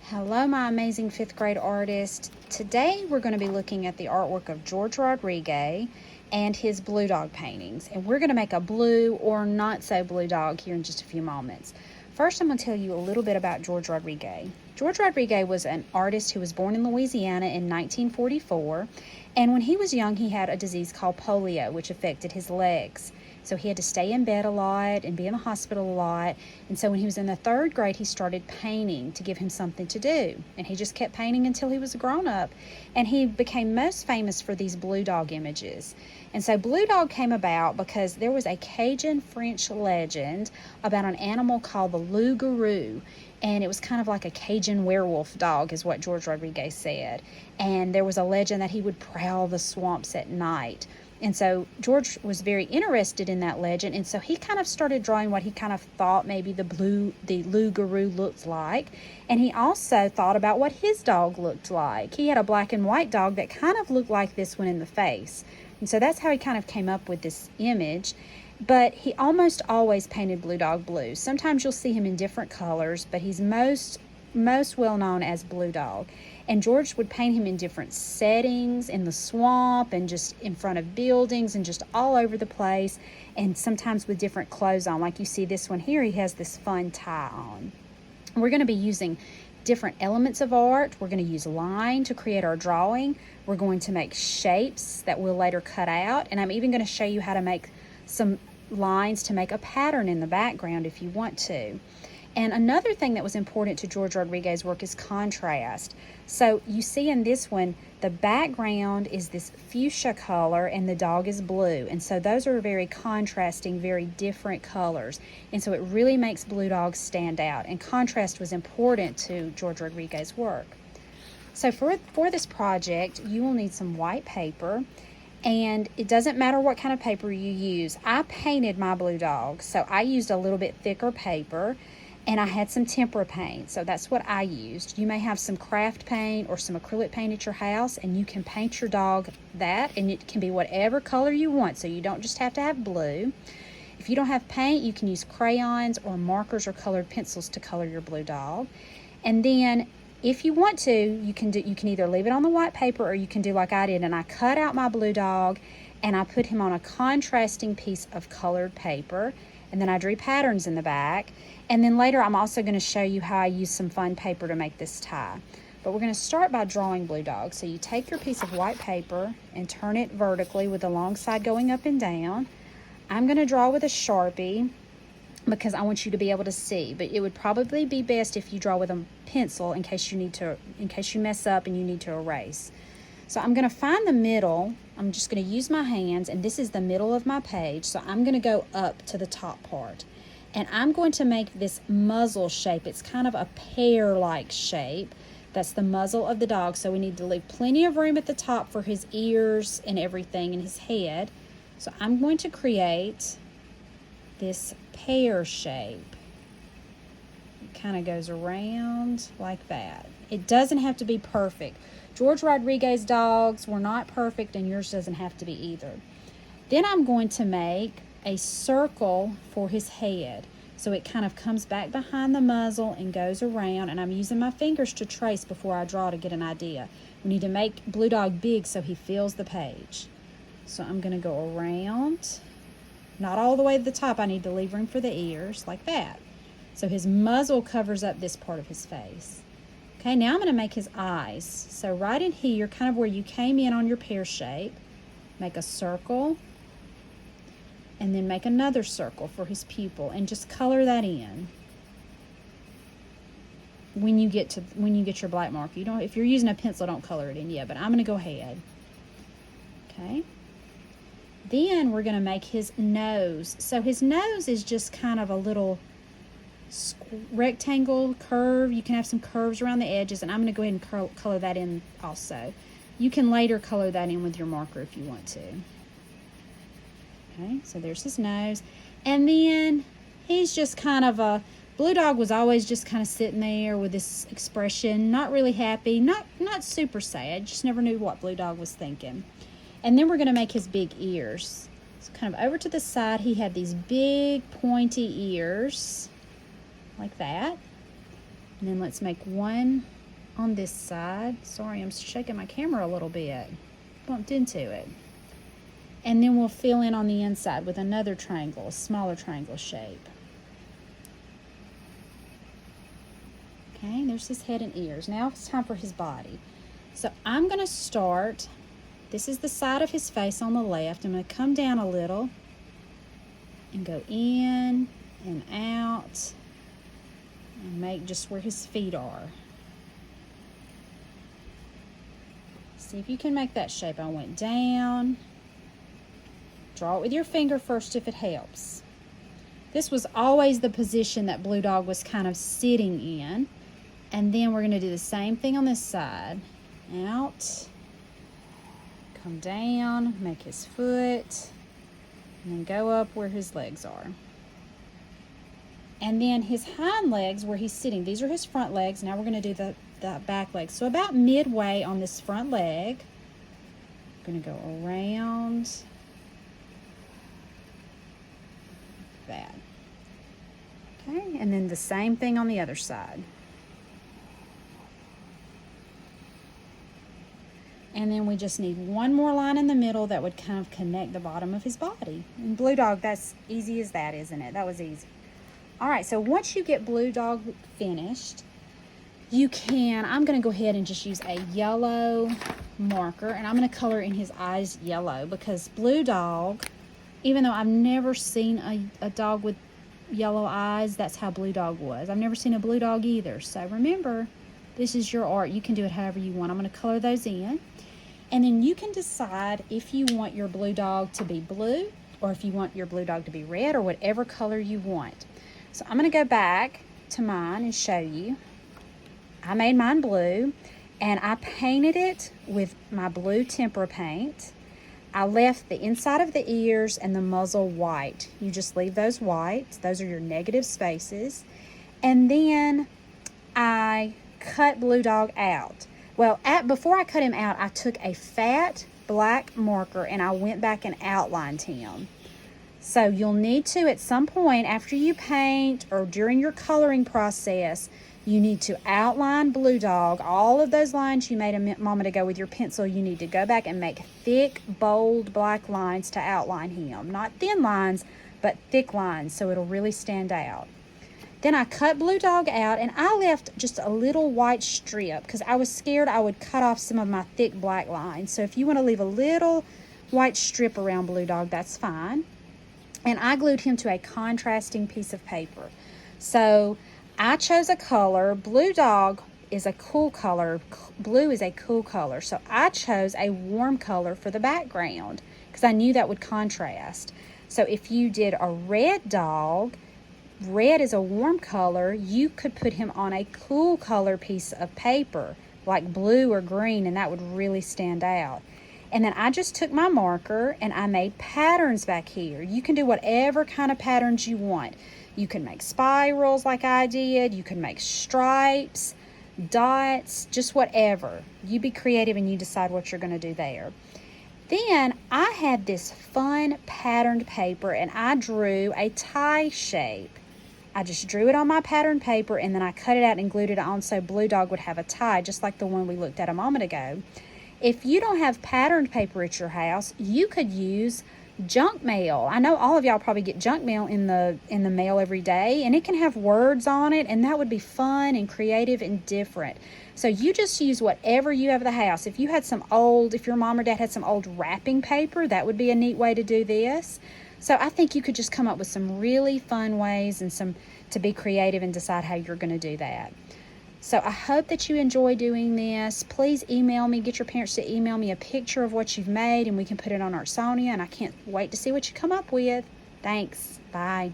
Hello, my amazing 5th grade artist. Today we're going to be looking at the artwork of George Rodrigue and his blue dog paintings. And we're going to make a blue or not so blue dog here in just a few moments. First, I'm going to tell you a little bit about George Rodrigue. George Rodrigue was an artist who was born in Louisiana in 1944. And when he was young, he had a disease called polio, which affected his legs. So he had to stay in bed a lot and be in the hospital a lot. And so when he was in the 3rd grade, he started painting to give him something to do. And he just kept painting until he was a grown-up. And he became most famous for these blue dog images. And so blue dog came about because there was a Cajun French legend about an animal called the loup-garou. And it was kind of like a Cajun werewolf dog, is what George Rodrigue said. And there was a legend that he would prowl the swamps at night. And so George was very interested in that legend, and so he kind of started drawing what he kind of thought maybe the loup-garou looked like. And he also thought about what his dog looked like. He had a black and white dog that kind of looked like this one in the face. And so that's how he kind of came up with this image. But he almost always painted blue dog blue. Sometimes you'll see him in different colors, but he's most well known as blue dog. And George would paint him in different settings, in the swamp and just in front of buildings and just all over the place, and sometimes with different clothes on. Like you see this one here, he has this fun tie on. We're going to be using different elements of art. We're going to use line to create our drawing. We're going to make shapes that we'll later cut out, and I'm even going to show you how to make some lines to make a pattern in the background if you want to. And another thing that was important to George Rodrigue's work is contrast. So you see in this one, the background is this fuchsia color and the dog is blue. And so those are very contrasting, very different colors. And so it really makes blue dogs stand out. And contrast was important to George Rodrigue's work. So for this project, you will need some white paper. And it doesn't matter what kind of paper you use. I painted my blue dog, so I used a little bit thicker paper. And I had some tempera paint, so that's what I used. You may have some craft paint or some acrylic paint at your house, and you can paint your dog that, and it can be whatever color you want, so you don't just have to have blue. If you don't have paint, you can use crayons or markers or colored pencils to color your blue dog. And then if you want to, you can either leave it on the white paper or you can do like I did, and I cut out my blue dog and I put him on a contrasting piece of colored paper, and then I drew patterns in the back. And then later I'm also going to show you how I use some fun paper to make this tie. But we're going to start by drawing blue dog. So you take your piece of white paper and turn it vertically with the long side going up and down. I'm going to draw with a Sharpie because I want you to be able to see. But it would probably be best if you draw with a pencil in case you mess up and you need to erase. So I'm going to find the middle. I'm just going to use my hands, and this is the middle of my page. So I'm going to go up to the top part. And I'm going to make this muzzle shape. It's kind of a pear-like shape. That's the muzzle of the dog. So we need to leave plenty of room at the top for his ears and everything and his head. So I'm going to create this pear shape. It kind of goes around like that. It doesn't have to be perfect. George Rodrigue's dogs were not perfect, and yours doesn't have to be either. Then I'm going to make a circle for his head. So it kind of comes back behind the muzzle and goes around, and I'm using my fingers to trace before I draw to get an idea. We need to make blue dog big so he fills the page. So I'm going to go around, not all the way to the top. I need to leave room for the ears like that. So his muzzle covers up this part of his face. Okay, now I'm going to make his eyes. So right in here, kind of where you came in on your pear shape, make a circle, and then make another circle for his pupil and just color that in. When you get your black marker, if you're using a pencil, don't color it in yet, but I'm going to go ahead. Okay. Then we're going to make his nose. So his nose is just kind of a little rectangle curve. You can have some curves around the edges, and I'm going to go ahead and color that in also. You can later color that in with your marker if you want to. Okay, so there's his nose. And then he's just kind of blue dog was always just kind of sitting there with this expression, not really happy, not super sad, just never knew what blue dog was thinking. And then we're going to make his big ears. So kind of over to the side, he had these big pointy ears like that. And then let's make one on this side. Sorry, I'm shaking my camera a little bit. Bumped into it. And then we'll fill in on the inside with another triangle, a smaller triangle shape. Okay, there's his head and ears. Now it's time for his body. So I'm going to start, this is the side of his face on the left. I'm going to come down a little and go in and out and make just where his feet are. See if you can make that shape. I went down. Draw it with your finger first if it helps. This was always the position that Blue Dog was kind of sitting in. And then we're going to do the same thing on this side. Out. Come down. Make his foot. And then go up where his legs are. And then his hind legs where he's sitting. These are his front legs. Now we're going to do the back legs. So about midway on this front leg, I'm going to go around that. Okay, and then the same thing on the other side. And then we just need one more line in the middle that would kind of connect the bottom of his body. And Blue Dog, that's easy as that, isn't it? That was easy. All right, so once you get Blue Dog finished, you can, I'm going to go ahead and just use a yellow marker, and I'm going to color in his eyes yellow because Blue Dog, even though I've never seen a dog with yellow eyes, that's how Blue Dog was. I've never seen a Blue Dog either. So remember, this is your art. You can do it however you want. I'm going to color those in. And then you can decide if you want your Blue Dog to be blue or if you want your Blue Dog to be red or whatever color you want. So I'm going to go back to mine and show you. I made mine blue and I painted it with my blue tempera paint. I left the inside of the ears and the muzzle white. You just leave those white. Those are your negative spaces. And then I cut Blue Dog out. Well, before I cut him out, I took a fat black marker and I went back and outlined him. So you'll need to, at some point after you paint or during your coloring process, you need to outline Blue Dog. All of those lines you made a moment ago with your pencil, you need to go back and make thick, bold, black lines to outline him. Not thin lines, but thick lines, so it'll really stand out. Then I cut Blue Dog out, and I left just a little white strip because I was scared I would cut off some of my thick black lines. So if you want to leave a little white strip around Blue Dog, that's fine. And I glued him to a contrasting piece of paper. So I chose a color. Blue Dog is a cool color. Blue is a cool color. So I chose a warm color for the background because I knew that would contrast. So if you did a red dog, red is a warm color, you could put him on a cool color piece of paper like blue or green, and that would really stand out. And then I just took my marker and I made patterns back here. You can do whatever kind of patterns you want. You can make spirals like I did. You can make stripes, dots, just whatever. You be creative and you decide what you're going to do there. Then I had this fun patterned paper and I drew a tie shape. I just drew it on my patterned paper and then I cut it out and glued it on so Blue Dog would have a tie, just like the one we looked at a moment ago. If you don't have patterned paper at your house, you could use junk mail. I know all of y'all probably get junk mail in the mail every day, and it can have words on it, and that would be fun and creative and different. So you just use whatever you have at the house. If you had if your mom or dad had some old wrapping paper, that would be a neat way to do this. So I think you could just come up with some really fun ways and to be creative and decide how you're going to do that. So I hope that you enjoy doing this. Please email me, get your parents to email me a picture of what you've made, and we can put it on our Sonia, and I can't wait to see what you come up with. Thanks. Bye.